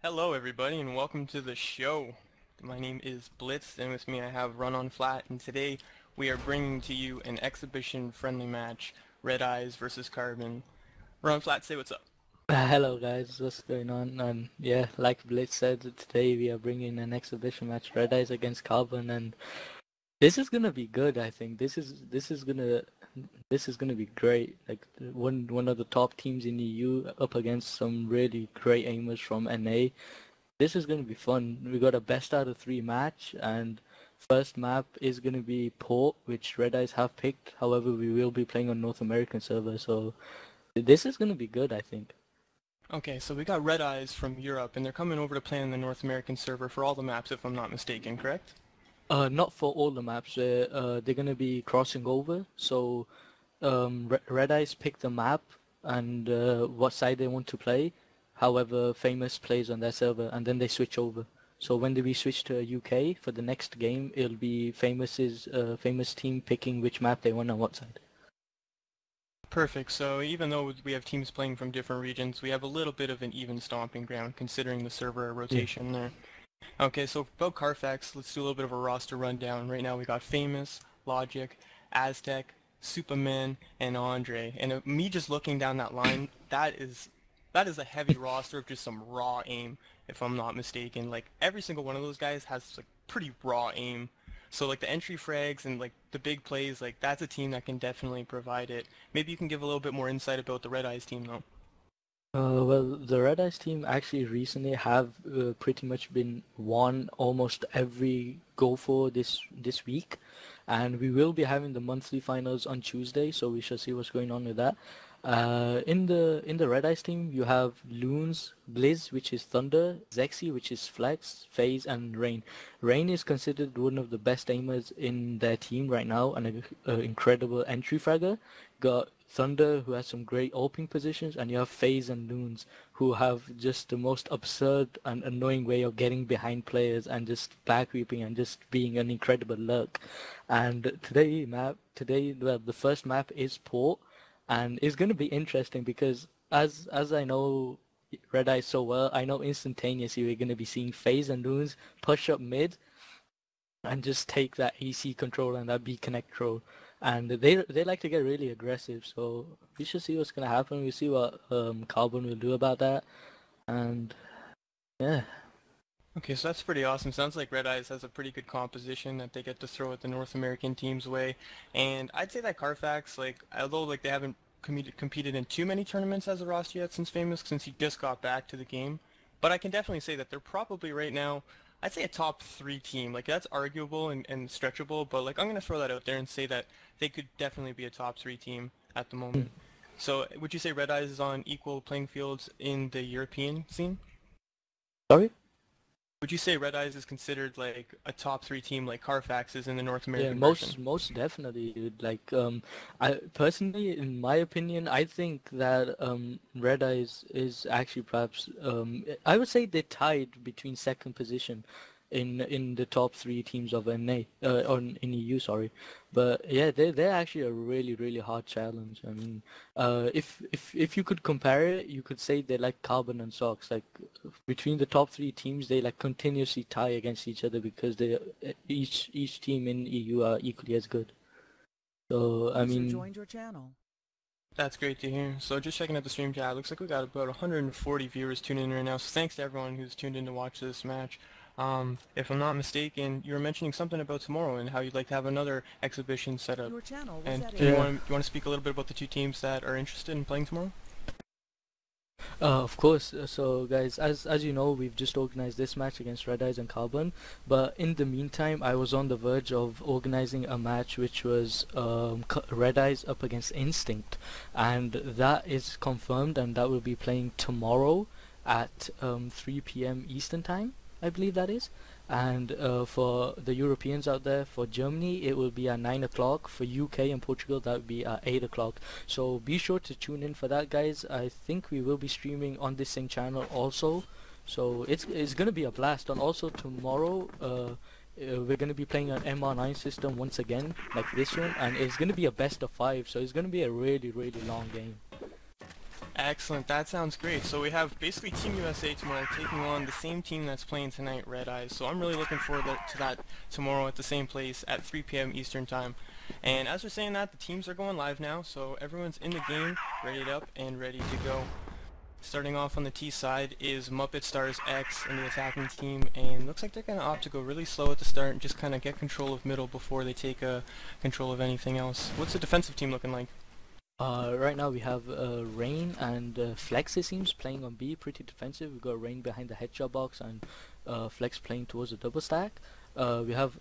Hello everybody and welcome to the show. My name is Blitz and with me I have RunOnFlat, and today we are bringing to you an exhibition friendly match, REDEYES versus Carbon. RunOnFlat, say what's up. Hello guys, what's going on? And yeah, like Blitz said, today we are bringing an exhibition match, REDEYES against Carbon, and this is gonna be good. I think this is gonna be great. Like one of the top teams in EU up against some really great aimers from NA. This is gonna be fun. We got a best out of 3 match, and first map is gonna be Port, which REDEYES have picked. However, we will be playing on North American server, so this is gonna be good, I think. Okay, so we got REDEYES from Europe and they're coming over to play on the North American server for all the maps if I'm not mistaken, correct? Not for all the maps. They're gonna be crossing over. So, REDEYES pick the map and what side they want to play. However, Famous plays on their server, and then they switch over. So when we switch to UK for the next game, it'll be Famous team picking which map they want on what side. Perfect, so even though we have teams playing from different regions, we have a little bit of an even stomping ground considering the server rotation there. Okay, so about Carfax, let's do a little bit of a roster rundown. Right now we got Famous, Logic, Aztcck, Superman, and Andrej. And me just looking down that line, that is a heavy roster of just some raw aim, if I'm not mistaken. Like every single one of those guys has like pretty raw aim. So like the entry frags and like the big plays, like that's a team that can definitely provide it. Maybe you can give a little bit more insight about the REDEYES team though. Well, the REDEYES team actually recently have pretty much been won almost every go for this week, and we will be having the monthly finals on Tuesday, so we shall see what's going on with that. In the REDEYES team, you have Loones, Blizz, which is thundR, Aztcck, which is FLEXX, phaze, and ReijN. ReijN is considered one of the best aimers in their team right now, and an incredible entry fragger. Got thundR, who has some great opening positions, and you have phaze and Loones, who have just the most absurd and annoying way of getting behind players and just backweeping and just being an incredible lurk. And the first map is Port, and it's going to be interesting because as I know REDEYES so well, I know instantaneously we're going to be seeing phaze and Loones push up mid and just take that AC control and that B connect control. And they like to get really aggressive, so we should see what's gonna happen. We'll see what Carbon will do about that, and yeah. Okay, so that's pretty awesome. Sounds like REDEYES has a pretty good composition that they get to throw at the North American team's way. And I'd say that Carfax, like, although like they haven't competed in too many tournaments as a roster yet since he just got back to the game, but I can definitely say that they're probably right now, I'd say a top 3 team. Like that's arguable and stretchable, but like I'm gonna throw that out there and say that they could definitely be a top 3 team at the moment. So would you say REDEYES is on equal playing fields in the European scene? Sorry? Would you say REDEYES is considered like a top 3 team like Carfax is in the North American Yeah, version? most definitely, dude. Like I personally, in my opinion, I think that REDEYES is actually perhaps I would say they're tied between second position in the top 3 teams of NA or in EU, sorry. But yeah, they're actually a really hard challenge. I mean, if you could compare it, you could say they're like Carbon and Sox. Like between the top 3 teams, they like continuously tie against each other because they each team in EU are equally as good. So I mean, joined your channel. That's great to hear. So just checking out the stream chat, looks like we got about 140 viewers tuning in right now. So thanks to everyone who's tuned in to watch this match. If I'm not mistaken, you were mentioning something about tomorrow and how you'd like to have another exhibition set up. And do you want to speak a little bit about the 2 teams that are interested in playing tomorrow? Of course. So guys, as you know, we've just organized this match against REDEYES and Carbon, but in the meantime I was on the verge of organizing a match which was REDEYES up against Instinct, and that is confirmed, and that will be playing tomorrow at 3 PM Eastern time, I believe that is. And for the Europeans out there, for Germany it will be at 9 o'clock. For UK and Portugal that would be at 8 o'clock. So be sure to tune in for that, guys. I think we will be streaming on this same channel also. So it's gonna be a blast. And also tomorrow we're gonna be playing an MR9 system once again, like this one, and it's gonna be a best of 5. So it's gonna be a really long game. Excellent, that sounds great. So we have basically Team USA tomorrow taking on the same team that's playing tonight, REDEYES. So I'm really looking forward to that tomorrow at the same place at 3 p.m. Eastern Time. And as we're saying that, the teams are going live now, so everyone's in the game, readied up, and ready to go. Starting off on the T side is Muppet Stars X in the attacking team, and looks like they're going to opt to go really slow at the start and just kind of get control of middle before they take control of anything else. What's the defensive team looking like? Right now we have ReijN and FLEXX, it seems, playing on B, pretty defensive. We've got ReijN behind the headshot box and FLEXX playing towards the double stack. We have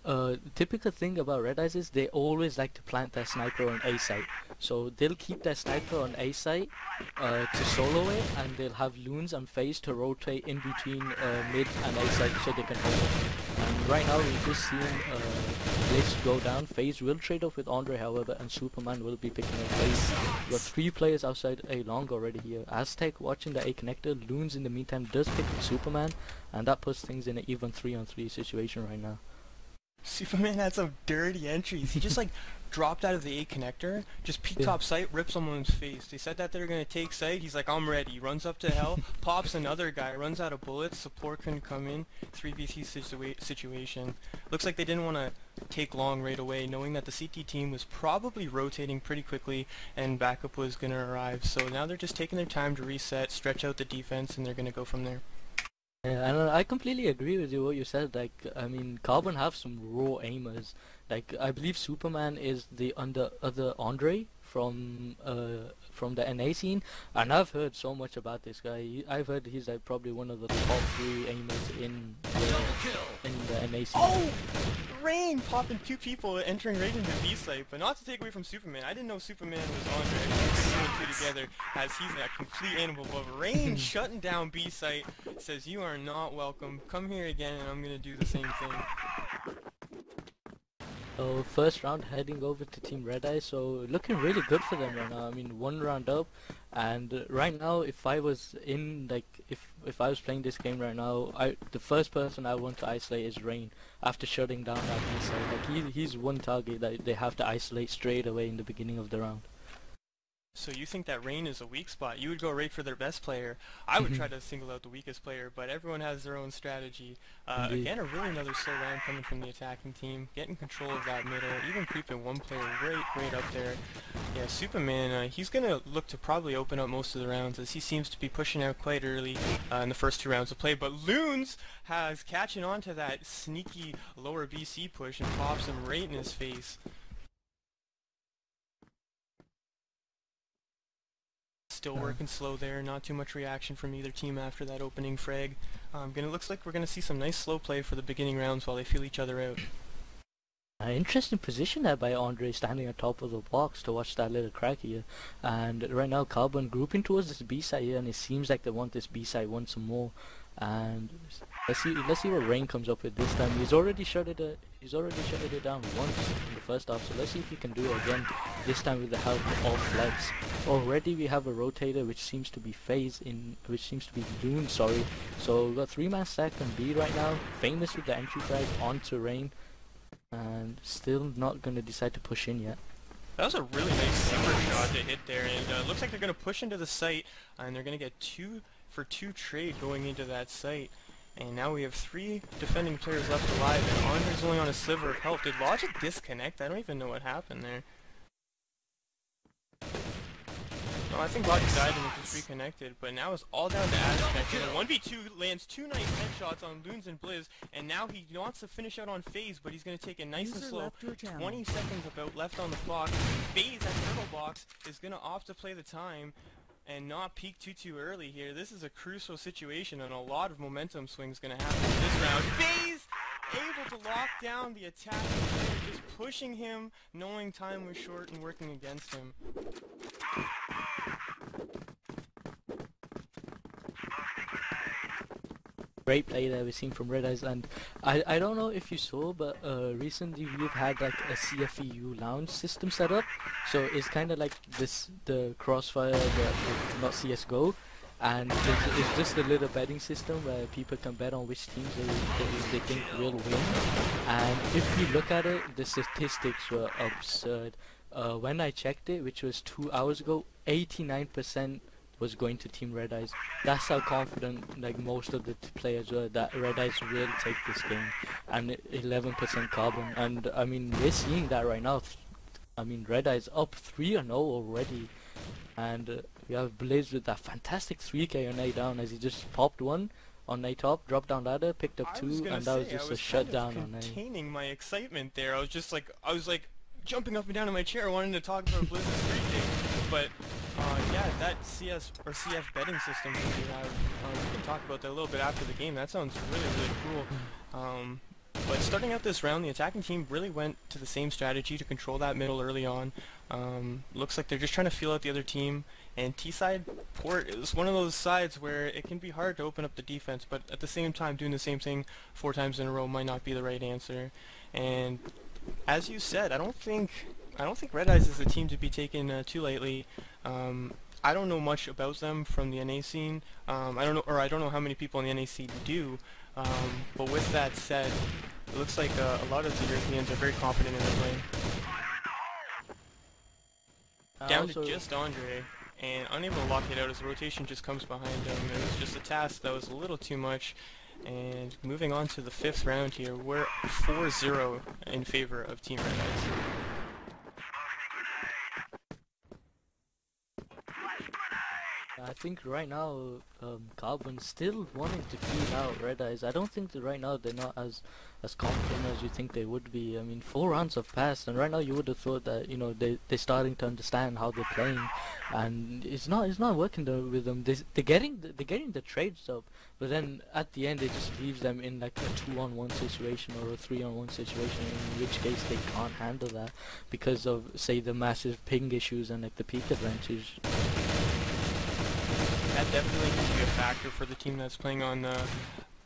typical thing about REDEYES is they always like to plant their sniper on A site. So they'll keep their sniper on A site to solo it, and they'll have Loones and phaze to rotate in between mid and A site so they can hold it. And right now we've just seen blitzed go down. phaze will trade off with Andrej, however, and Superman will be picking up phaze. We've got 3 players outside A long already here. Aztcck watching the A connector. Loones in the meantime does pick up Superman, and that puts things in an even 3-on-3 situation right now. Superman had some dirty entries. He just like dropped out of the A connector, just peeked top sight, ripped someone's face. They said that they're gonna take sight. He's like, I'm ready. Runs up to hell, pops another guy, runs out of bullets. Support couldn't come in. 3v3 situation. Looks like they didn't want to take long right away, knowing that the CT team was probably rotating pretty quickly and backup was gonna arrive. So now they're just taking their time to reset, stretch out the defense, and they're gonna go from there. Yeah, and I completely agree with you what you said. Like, I mean, Carbon have some raw aimers. Like, I believe Superman is the other Andrej from the NA scene, and I've heard so much about this guy. I've heard he's like probably one of the top 3 aimers in the NA scene. Oh! ReijN popping 2 people entering right into B site, but not to take away from Superman. I didn't know Superman was Andrej. I put 2 and 2 together as he's a complete animal. But ReijN shutting down B site, says you are not welcome. Come here again and I'm gonna do the same thing. So first round heading over to Team REDEYES, so looking really good for them right now. I mean, 1 round up, and right now if I was in, like, if I was playing this game right now, the first person I want to isolate is ReijN after shutting down that B side. Like, he's one target that they have to isolate straight away in the beginning of the round. So you think that ReijN is a weak spot? You would go right for their best player. I would try to single out the weakest player, but everyone has their own strategy. Again, another slow round coming from the attacking team, getting control of that middle, even creeping one player right up there. Yeah, Superman, he's going to look to probably open up most of the rounds as he seems to be pushing out quite early in the first 2 rounds of play. But Loones has catching on to that sneaky lower BC push and pops him right in his face. Still working slow there, not too much reaction from either team after that opening frag. Looks like we're gonna see some nice slow play for the beginning rounds while they feel each other out. Interesting position there by Andrej, standing on top of the box to watch that little crack here. And right now Carbon grouping towards this B side here, and it seems like they want this B side once more. And let's see what ReijN comes up with this time. He's already shut it down once in the first half, so let's see if he can do it again, this time with the help of FLEXX. Already we have a rotator which seems to be Loones, sorry. So we've got 3-man stack on B right now, famous with the entry frag onto ReijN, and still not gonna decide to push in yet. That was a really nice super shot to hit there, and looks like they're gonna push into the site, and they're gonna get 2 for 2 trade going into that site. And now we have 3 defending players left alive, and Andrej's only on a sliver of health. Did Logic disconnect? I don't even know what happened there. No, I think Logic died and it just reconnected, but now it's all down to Aztcck. And 1v2 lands 2 nice headshots on Loones and Blizz, and now he wants to finish out on phaze, but he's going to take it nice and slow. 20 seconds about left on the clock. phaze at turtle box is going to opt to play the time and not peek too early here. This is a crucial situation, and a lot of momentum swings going to happen in this round. phaze able to lock down the attack, just pushing him, knowing time was short and working against him. Great play there we've seen from REDEYES, and I don't know if you saw, but recently we've had like a CFEU lounge system set up, so it's kind of like the CrossFire, not CSGO, and it's just a little betting system where people can bet on which teams they think will win. And if you look at it, the statistics were absurd. When I checked it, which was 2 hours ago, 89% was going to Team REDEYES. That's how confident like most of the players were that REDEYES will take this game, and 11% carbon. And I mean, we're seeing that right now. I mean, REDEYES up 3-0 already, and we have blitzed with that fantastic 3k on A down as he just popped one on A top, dropped down ladder, picked up two, and that was just a shutdown on A. Containing my excitement there. I was like jumping up and down in my chair wanting to talk about blitzed 3k, but yeah, that CS or CF betting system that you have, we can talk about that a little bit after the game. That sounds really, really cool. But starting out this round, the attacking team really went to the same strategy to control that middle early on. Looks like they're just trying to feel out the other team. And T-side port is one of those sides where it can be hard to open up the defense, but at the same time doing the same thing 4 times in a row might not be the right answer. And as you said, I don't think REDEYES is a team to be taken too lightly. I don't know much about them from the NA scene. I don't know how many people in the NA scene do. But with that said, it looks like a lot of the Europeans are very confident in their play. Down to just Andrej, and unable to lock it out as the rotation just comes behind him. It was just a task that was a little too much. And moving on to the 5th round here, we're 4-0 in favor of Team REDEYES. I think right now, Carbon's still wanting to feel out REDEYES. I don't think that right now they're not as confident as you think they would be. I mean, 4 rounds have passed, and right now you would have thought that, you know, they're starting to understand how they're playing, and it's not working with them. They're getting the trades up, but then at the end it just leaves them in like a 2-on-1 situation or a 3-on-1 situation, in which case they can't handle that because of, say, the massive ping issues and like the peak advantage. That definitely could be a factor for the team that's playing on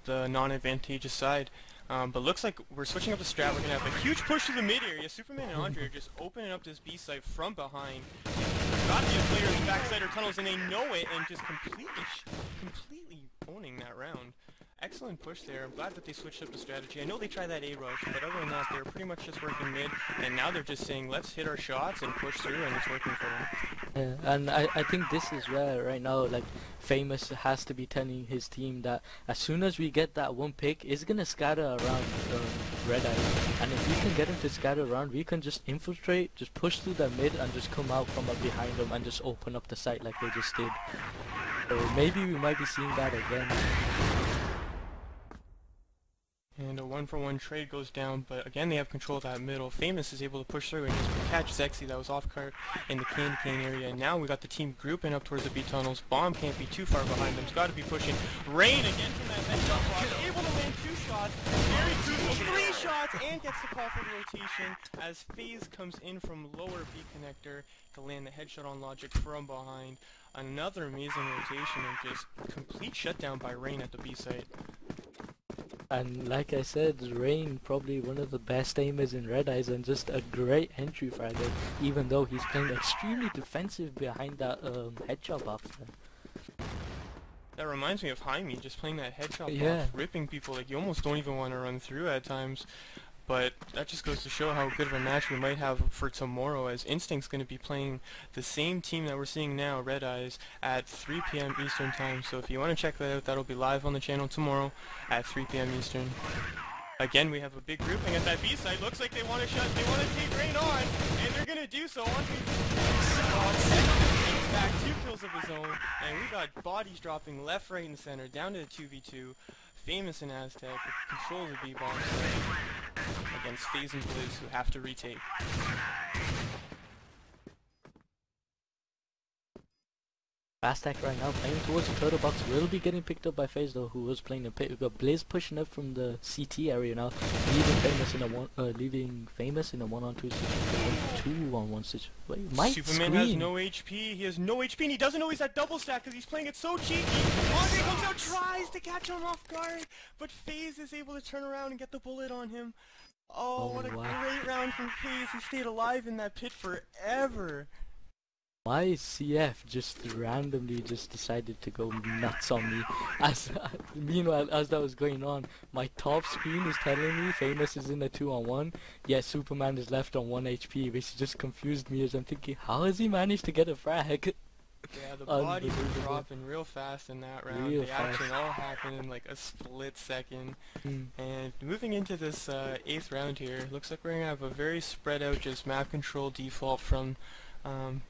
the non-advantageous side. But looks like we're switching up the strat. We're going to have a huge push to the mid area. Superman and Andrej are just opening up this B site from behind. There's got to be a player in the backside or tunnels, and they know it, and just completely owning that round. Excellent push there. I'm glad that they switched up the strategy. I know they tried that A rush, but other than that, they were pretty much just working mid, and now they're just saying, let's hit our shots and push through, and it's working for them. Yeah, and I think this is where right now, like, Famous has to be telling his team that as soon as we get that one pick, it's gonna scatter around REDEYES, and if we can get him to scatter around, we can just infiltrate, just push through the mid, and just come out from up behind them and just open up the site like they just did. So maybe we might be seeing that again. And a 1-for-1 trade goes down, but again they have control of that middle. Famous is able to push through and just catch Aztcck that was off cart in the candy cane area. And now we got the team grouping up towards the B tunnels. Bomb can't be too far behind them. He's got to be pushing. ReijN again from that vent shot block, able to land 2 shots, very crucial, 3 shots, and gets the call for the rotation as phaze comes in from lower B connector to land the headshot on Logic from behind. Another amazing rotation and just complete shutdown by ReijN at the B site. And like I said, ReijN probably one of the best aimers in REDEYES and just a great entry fragger, even though he's playing extremely defensive behind that headshot box there. That reminds me of Jaime, just playing that headshot box, ripping people, like you almost don't even want to run through at times. But that just goes to show how good of a match we might have for tomorrow, as Instinct's going to be playing the same team that we're seeing now, REDEYES, at 3 p.m. Eastern time. So if you want to check that out, that'll be live on the channel tomorrow at 3 p.m. Eastern. Again, we have a big grouping at that B side. Looks like they want to take ReijN on, and they're going to do so. Back 2 kills of his own, and we got bodies dropping left, right, and center, down to the 2v2. Famous and Aztcck control the B-bomb against phaze and blitzed, who have to retake. Aztcck right now playing towards the turtle box, will be getting picked up by phaze though, who was playing a pit. We've got Blaze pushing up from the CT area now, leaving Famous in a 1-on-2 situation, 2-on-1 situation. Wait, Superman has no HP, he has no HP, and he doesn't know he's at double stack because he's playing it so cheeky. Andrej comes out, tries to catch him off guard, but phaze is able to turn around and get the bullet on him. Oh, what a great round from phaze. He stayed alive in that pit forever. My CF just randomly just decided to go nuts on me. Meanwhile, as that was going on, my top screen is telling me Famous is in a 2-on-1, yet Superman is left on 1 HP, which just confused me as I'm thinking, how has he managed to get a frag? Yeah, the bodies were dropping real fast in that round. Real The action fast. all happened in like a split second. Mm. And moving into this 8th round here, looks like we're going to have a very spread out just map control default from um,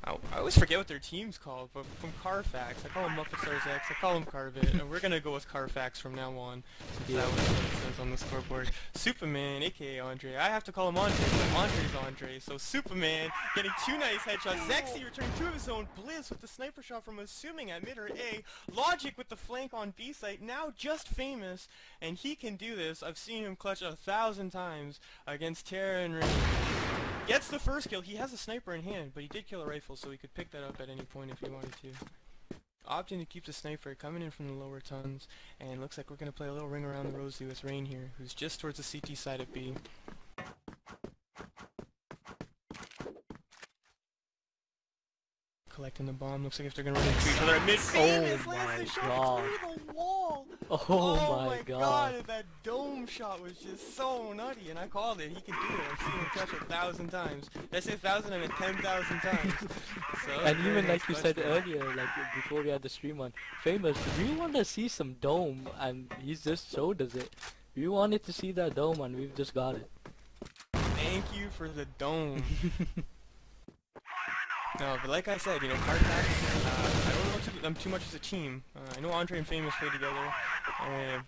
I always forget what their team's called, but from Carfax. I call them Muppet Stars X, I call them Carvit, and we're gonna go with Carfax from now on, since Yeah. that was what it says on the scoreboard. Superman, aka Andrej. I have to call him Andrej, but Andrej's Andrej. So Superman getting 2 nice headshots. Zexy returning 2 of his own. Blizz with the sniper shot from assuming at mid or A. Logic with the flank on B site, now just famous, and he can do this. I've seen him clutch 1,000 times against Terra and Rain. Gets the first kill. He has a sniper in hand, but he did kill a rifle, so he could pick that up at any point if he wanted to. Opting to keep the sniper, coming in from the lower tons, and looks like we're going to play a little ring around the rosy with ReijN here, who's just towards the CT side of B. Collecting the bomb. Looks like if they're going to run into each other at mid. Oh my god. Through the wall. Oh my god. That dome shot was just so nutty, and I called it. He can do it. I've seen him touch 1,000 times. Did I say 1,000? I meant 10,000 times. So, And even like you said earlier, like before we had the stream on, Famous, we want to see some dome, and he's just showed us it. We wanted to see that dome, and we've just got it. Thank you for the dome. No, but like I said, you know, Carfax, I don't know them too much as a team. I know Andrej and Famous play together,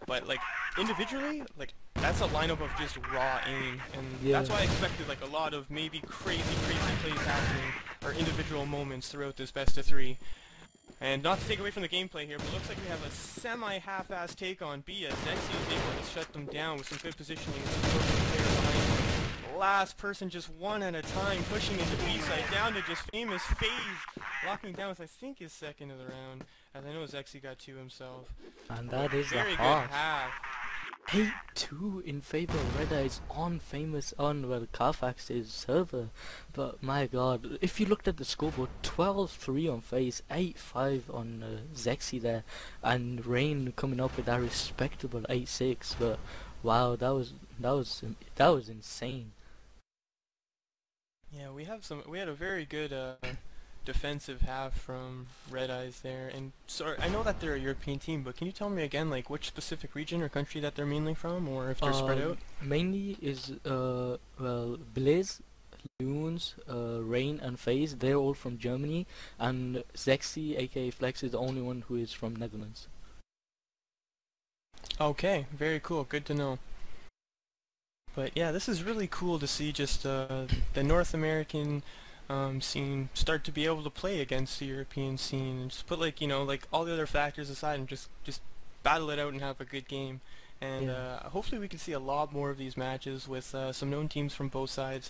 but like individually, like that's a lineup of just raw aim, and that's why I expected like a lot of maybe crazy plays happening, or individual moments throughout this best of 3. And not to take away from the gameplay here, but it looks like we have a semi-half-assed take on B as Zexy is able to shut them down with some good positioning. Last person just one at a time, pushing into B side, down to just famous phaze, locking down with I think his second of the round, as I know Zexy got 2 himself. And that is very a good half. 8-2 in favor of REDEYES on Carfax's server. But my god, if you looked at the scoreboard, 12-3 on phaze, 8-5 on Zexy there, and ReijN coming up with that respectable 8-6. But wow, that was insane. Yeah, we had a very good defensive half from REDEYES there, and so I know that they're a European team, but can you tell me again like which specific region or country that they're mainly from, or if they're spread out? Mainly is well, Blizz, Loones, ReijN and phaze, they're all from Germany, and Zexy aka FLEXX is the only one who is from Netherlands. Okay, very cool, good to know. But yeah, this is really cool to see just the North American scene start to be able to play against the European scene, and just put like, you know, like all the other factors aside and just battle it out and have a good game. And hopefully we can see a lot more of these matches with some known teams from both sides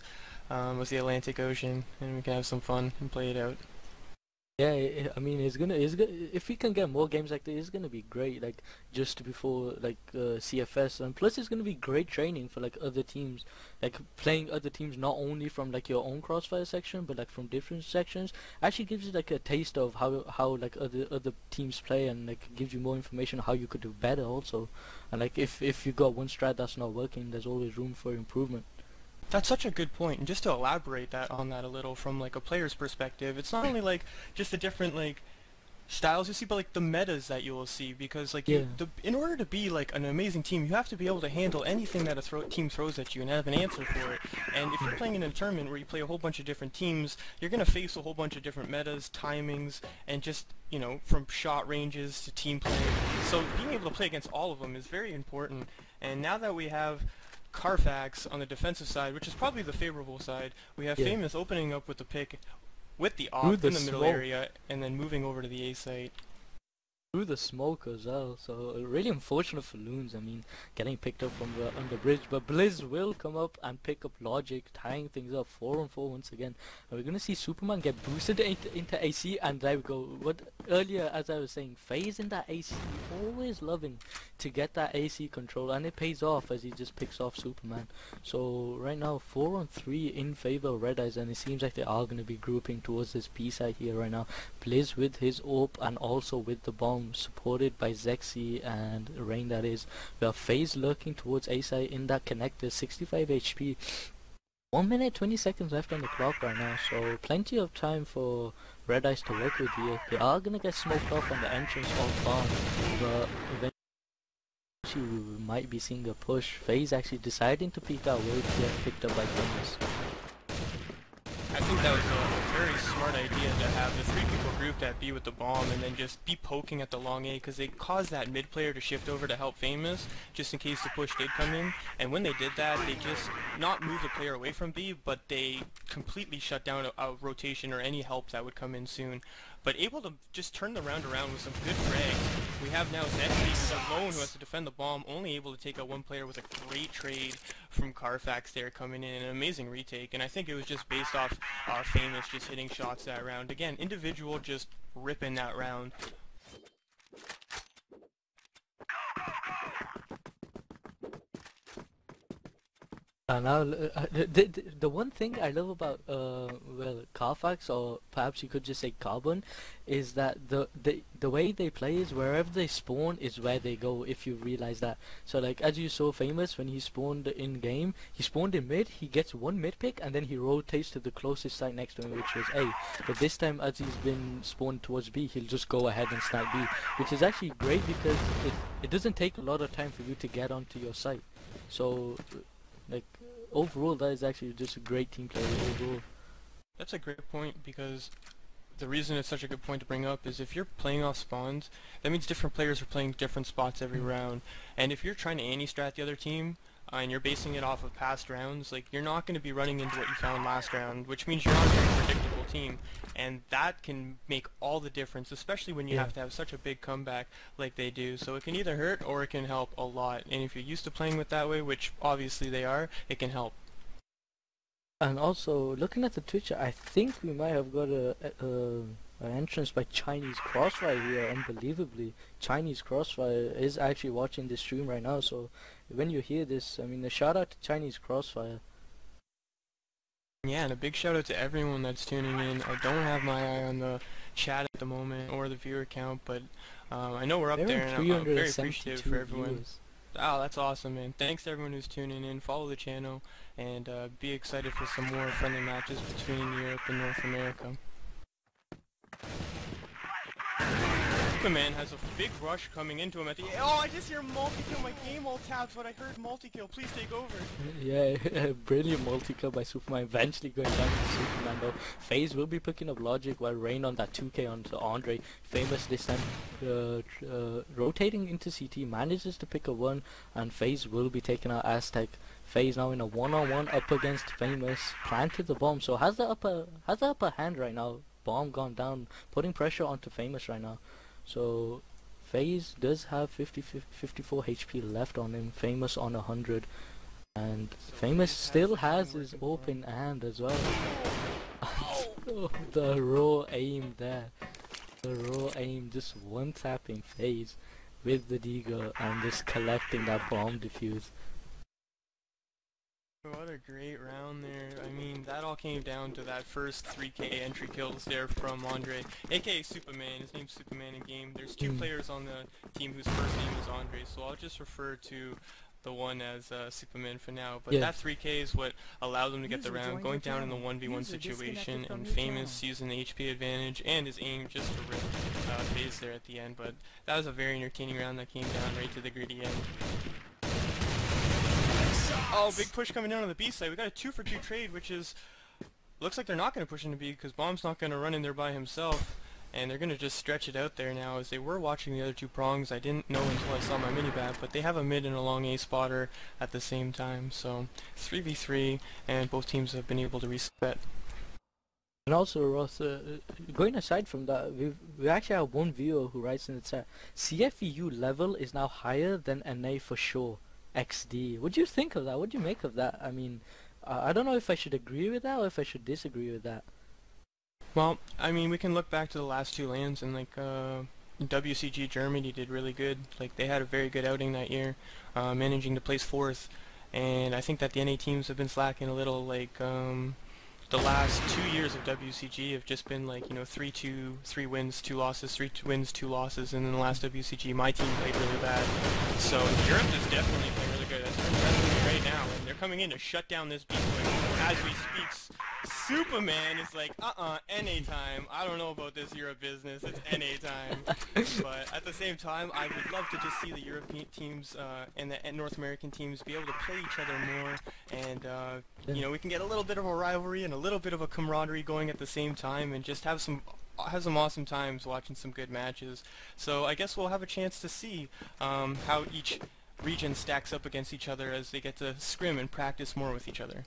with the Atlantic Ocean, and we can have some fun and play it out. Yeah, I mean, it's gonna if we can get more games like this, it's gonna be great. Like just before like CFS, and plus it's gonna be great training for like other teams, like playing other teams not only from like your own CrossFire section, but like from different sections. Actually gives you like a taste of how like other teams play, and like gives you more information on how you could do better also. And like if you got one strat that's not working, there's always room for improvement. That's such a good point, and just to elaborate on that a little from like a player's perspective, it's not only like just the different like styles you see, but like the metas that you will see, because like in order to be like an amazing team, you have to be able to handle anything that a team throws at you and have an answer for it. And if you're playing in a tournament where you play a whole bunch of different teams, you're gonna face a whole bunch of different metas, timings, and just, you know, from shot ranges to team play. So being able to play against all of them is very important. And now that we have Carfax on the defensive side, which is probably the favorable side, we have Famous opening up with the pick with the op in the middle area, and then moving over to the A site. Through the smoke as well, so really unfortunate for Loones. I mean, getting picked up from the on the bridge, but Blizz will come up and pick up Logic, tying things up 4-on-4 once again. And we're gonna see Superman get boosted into AC, and there we go. What earlier, as I was saying, phaze in that AC, always loving to get that AC control, and it pays off as he just picks off Superman. So right now 4-on-3 in favor of REDEYES, and it seems like they are gonna be grouping towards this B side here right now. Blizz with his AWP and also with the bomb, supported by Zexy and ReijN, that is. We have phaze lurking towards A side in that connector, 65 HP. 1 minute 20 seconds left on the clock right now, so plenty of time for REDEYES to work with here. They are gonna get smoked off on the entrance of bomb, but eventually we might be seeing a push. FaZe actually deciding to peek out, will get picked up by thundR. I think that was a very smart idea to have the 3 people grouped at B with the bomb and then just be poking at the long A, because they caused that mid player to shift over to help Famous just in case the push did come in. And when they did that, they just not moved the player away from B, but they completely shut down a rotation or any help that would come in soon. But able to just turn the round around with some good frags. We have now Aztcck alone who has to defend the bomb, only able to take out one player with a great trade from Carfax there coming in, an amazing retake. And I think it was just based off Famous just hitting shots that round. Again, individual just ripping that round. Now, the one thing I love about well, Carfax, or perhaps you could just say Carbon, is that the way they play is wherever they spawn is where they go, if you realize that. So like as you saw Famous when he spawned in game, he spawned in mid, he gets one mid pick and then he rotates to the closest site next to him, which was A. But this time as he's been spawned towards B, he'll just go ahead and snipe B, which is actually great because it doesn't take a lot of time for you to get onto your site. So like overall that is actually just a great team play overall. That's a great point, because the reason it's such a good point to bring up is if you're playing off spawns, that means different players are playing different spots every round. And if you're trying to anti-strat the other team, and you're basing it off of past rounds, like you're not going to be running into what you found last round, which means you're not a very predictable team. And that can make all the difference, especially when you have to have such a big comeback like they do. So it can either hurt or it can help a lot. And if you're used to playing with that way, which obviously they are, it can help. And also, looking at the Twitch, I think we might have got an entrance by Chinese CrossFire here, unbelievably. Chinese CrossFire is actually watching this stream right now, so when you hear this, I mean, a shout out to Chinese CrossFire. Yeah, and a big shout out to everyone that's tuning in. I don't have my eye on the chat at the moment, or the viewer count, but I know we're up there, and I'm very appreciative for everyone. Viewers. Oh, that's awesome, man. Thanks to everyone who's tuning in. Follow the channel, and be excited for some more friendly matches between Europe and North America. Superman has a big rush coming into him at the... Oh, I just hear multi-kill. My game all taps, but I heard multi-kill. Please take over. Yeah, brilliant multi-kill by Superman. Eventually going down to Superman though. FaZe will be picking up Logic while ReijN on that 2k onto Andrej. Famous this time rotating into CT, manages to pick a 1, and FaZe will be taking out Aztcck. FaZe now in a one-on-one up against Famous. Planted the bomb, so has the upper hand right now. Bomb gone down, putting pressure onto Famous right now. So FaZe does have 54 HP left on him, Famous on 100, and Famous still has his open hand as well. Oh, the raw aim there, the raw aim, just one tapping FaZe with the Deagle and just collecting that bomb defuse. What a great round there. I mean, that all came down to that first 3k entry kills there from Andrej, aka Superman. His name's Superman in game. There's 2 players on the team whose first name is Andrej, so I'll just refer to the one as Superman for now. But that 3k is what allowed them to get the round, going down in the 1v1 situation, and Famous using the HP advantage and his aim just to rip FaZe there at the end. But that was a very entertaining round that came down right to the gritty end. Oh, big push coming down on the B side. We got a 2-for-2 trade, which is... Looks like they're not going to push into B, because Bomb's not going to run in there by himself. And they're going to just stretch it out there now, as they were watching the other 2 prongs. I didn't know until I saw my mini-bat, but they have a mid and a long A spotter at the same time. So, 3v3, and both teams have been able to reset. And also, Ross, going aside from that, we actually have one viewer who writes in the chat, CFEU level is now higher than NA for sure. XD. What do you think of that? What do you make of that? I mean, I don't know if I should agree with that or if I should disagree with that. Well, I mean, we can look back to the last 2 lands, and like WCG Germany did really good. Like, they had a very good outing that year, managing to place 4th. And I think that the NA teams have been slacking a little. Like, the last 2 years of WCG have just been like, you know, 3 wins, 2 losses, 3 wins, 2 losses, and then the last WCG, my team played really bad. So Europe is definitely playing really good. That's impressive right now, and they're coming in to shut down this B swing. as we speak, Superman is like, NA time. I don't know about this Europe business. It's NA time. But at the same time, I would love to just see the European teams and the North American teams be able to play each other more, and you know, we can get a little bit of a rivalry and a little bit of a camaraderie going at the same time, and just have some awesome times watching some good matches. So I guess we'll have a chance to see how each region stacks up against each other as they get to scrim and practice more with each other.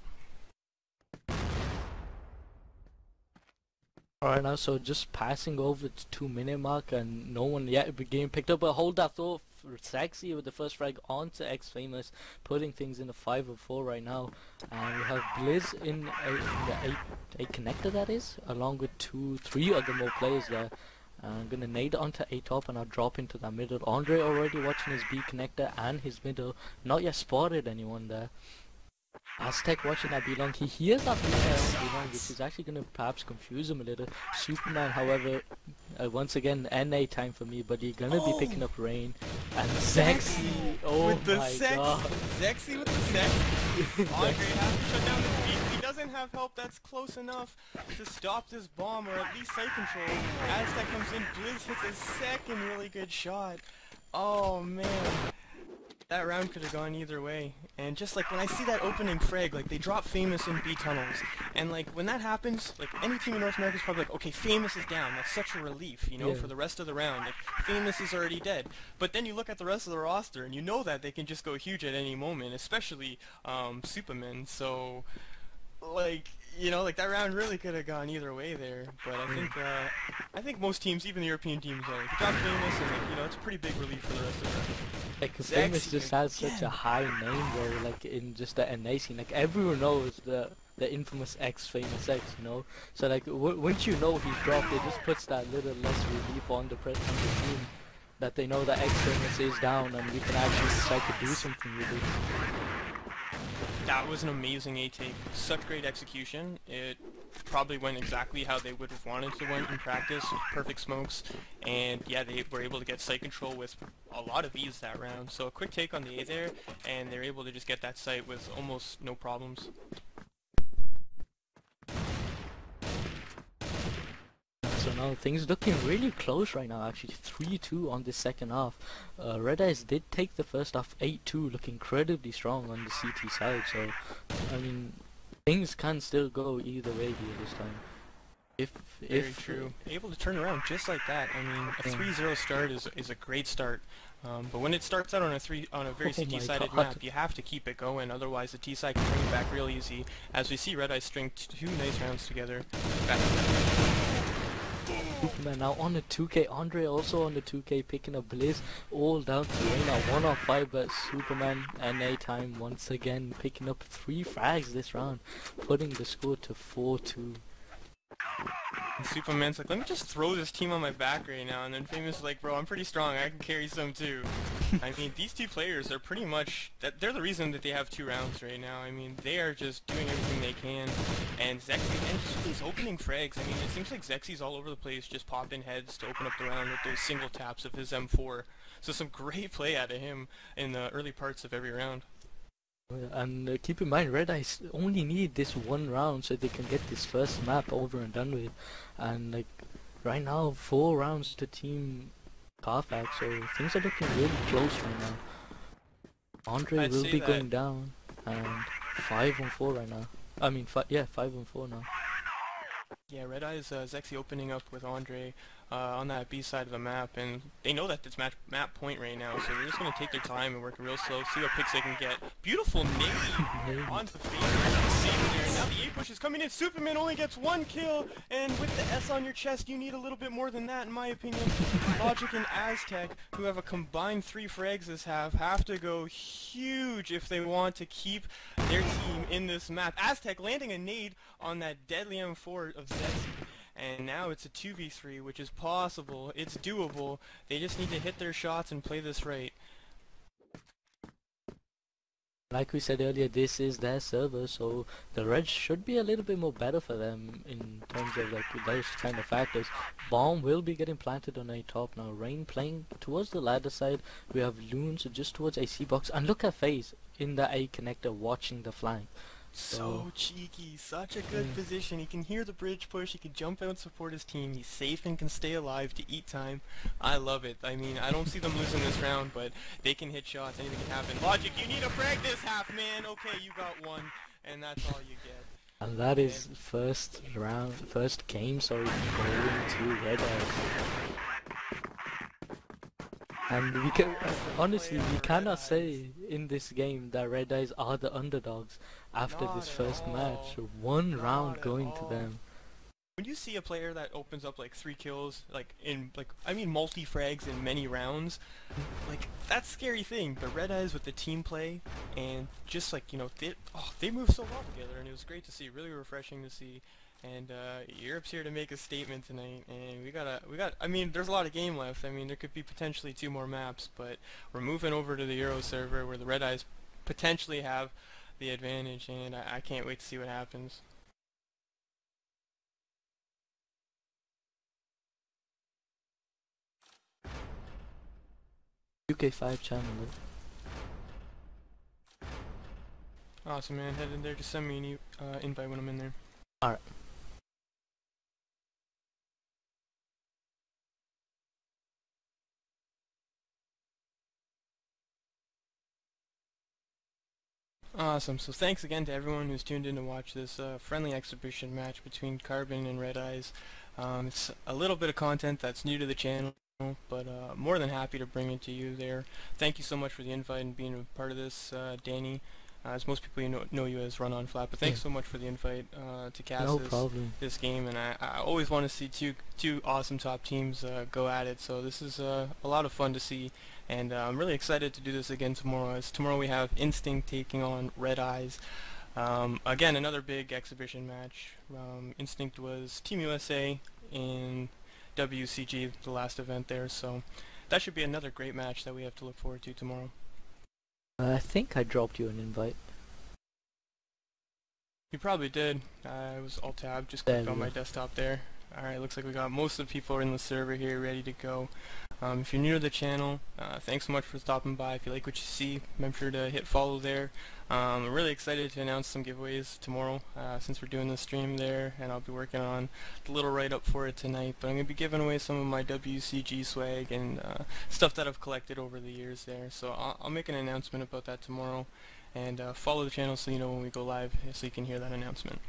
Alright, now so just passing over to 2-minute mark and no one yet being picked up, but hold that thought for Sexy with the first frag onto X Famous, putting things in a 5-4 right now. And we have Blizz in the 8 connector, that is, along with 3 other more players there. I'm gonna nade onto A top and I'll drop into that middle. Andrej already watching his B connector and his middle, not yet spotted anyone there. Aztcck watching that B-long, he hears that B-long, which is actually going to perhaps confuse him a little. Superman, however, once again, NA time for me, but he's going to be picking up ReijN. And Sexy, oh with the my god. Sexy with the sexy. Andrej has to shut down the speed. He doesn't have help that's close enough to stop this bomb, or at least site control. Aztcck comes in, Blizz hits a second really good shot. Oh man. That round could have gone either way, and just like when I see that opening frag, like they drop Famous in B tunnels, and like when that happens, like any team in North America is probably like, okay, Famous is down, that's such a relief, you know, for the rest of the round, like Famous is already dead. But then you look at the rest of the roster, and you know that they can just go huge at any moment, especially Superman, so like, you know, like that round really could have gone either way there. But I think most teams, even the European teams, like, good job Famous, and like, you know, it's a pretty big relief for the rest of the round. Like, cause Famous just has such a high name though, like in just the NA scene, like everyone knows the infamous X Famous X, you know. So like once you know he's dropped, it just puts that little less relief on the team, that they know that X Famous is down and we can actually decide to do something with it. That was an amazing A-take. Such great execution. It probably went exactly how they would have wanted to went in practice, with perfect smokes. And yeah, they were able to get site control with a lot of ease that round. So a quick take on the A there, and they're able to just get that site with almost no problems. So now things looking really close right now, actually 3-2 on the second half. REDEYES did take the first half 8-2, looking incredibly strong on the CT side, so I mean things can still go either way here this time. Very true. Able to turn around just like that. I mean, a 3-0 start is a great start. But when it starts out on a very CT-sided map, you have to keep it going. Otherwise, the T-side can bring it back real easy. As we see REDEYES string 2 nice rounds together. Back to back. Superman now on the 2K, Andrej also on the 2K picking up Blizz, all down to ReijN 1-5, but Superman NA time once again picking up 3 frags this round, putting the score to 4-2. And Superman's like, let me just throw this team on my back right now, and then Famous is like, bro, I'm pretty strong, I can carry some too. I mean, these two players are pretty much, they're the reason that they have 2 rounds right now. I mean, they are just doing everything they can, and Zexy, and just these opening frags, I mean, it seems like Zexy's all over the place, just popping heads to open up the round with those single taps of his M4. So some great play out of him in the early parts of every round. And keep in mind, REDEYES only need this 1 round so they can get this first map over and done with. And like right now, 4 rounds to team Carfax, so things are looking really close right now. Andrej will be going down, and 5-4 right now. I mean, 5-4 now. Yeah, REDEYES Zexy opening up with Andrej on that B side of the map, and they know that it's map point right now, so they're just going to take their time and work real slow, see what picks they can get. Beautiful nade onto the face there. Now the A push is coming in. Superman only gets 1 kill, and with the S on your chest, you need a little bit more than that, in my opinion. Logic and Aztcck, who have a combined 3 frags this half, have to go huge if they want to keep their team in this map. Aztcck landing a nade on that deadly M4 of Zexy. And now it's a 2v3, which is possible, it's doable, they just need to hit their shots and play this right. Like we said earlier, this is their server, so the Reds should be a little bit more better for them in terms of like those kind of factors. Bomb will be getting planted on A top now, ReijN playing towards the ladder side, we have Loones just towards AC box, and look at phaze in the A connector watching the flank. So cheeky, such a good position. He can hear the bridge push, he can jump out and support his team. He's safe and can stay alive to eat time. I love it. I mean, I don't see them losing this round, but they can hit shots, anything can happen. Logic, you need to frag this half, man. Okay, you got one, and that's all you get. And that is first game, sorry, going to REDEYES. And we can, honestly, we cannot say in this game that REDEYES are the underdogs after this first match. One round going to them. When you see a player that opens up like 3 kills, I mean multi-frags in many rounds, like, that's a scary thing. But REDEYES with the team play, and just like, you know, they move so well together, and it was great to see, really refreshing to see. And Europe's here to make a statement tonight, and we got, I mean, there's a lot of game left. I mean, there could be potentially 2 more maps, but we're moving over to the Euro server where the REDEYES potentially have the advantage, and I can't wait to see what happens. UK5 channel. Awesome, man. Head in there. Just send me an invite when I'm in there. Alright. Awesome. So thanks again to everyone who's tuned in to watch this friendly exhibition match between Carbon and REDEYES. It's a little bit of content that's new to the channel, but more than happy to bring it to you there. Thank you so much for the invite and being a part of this, Danny. As most people know you as RunOnFlat, but thanks so much for the invite to cast this game, and I always want to see two awesome top teams go at it, so this is a lot of fun to see, and I'm really excited to do this again tomorrow, as tomorrow we have Aztcck taking on REDEYES. Again, another big exhibition match. Aztcck was Team USA in WCG, the last event there, so that should be another great match that we have to look forward to tomorrow. I think I dropped you an invite. You probably did. I was alt-tab, just clicked on my desktop there. Alright, looks like we got most of the people in the server here ready to go. If you're new to the channel, thanks so much for stopping by. If you like what you see, make sure to hit follow there. I'm really excited to announce some giveaways tomorrow, since we're doing the stream there, and I'll be working on the little write-up for it tonight. But I'm going to be giving away some of my WCG swag and stuff that I've collected over the years there. So I'll make an announcement about that tomorrow, and follow the channel so you know when we go live, so you can hear that announcement.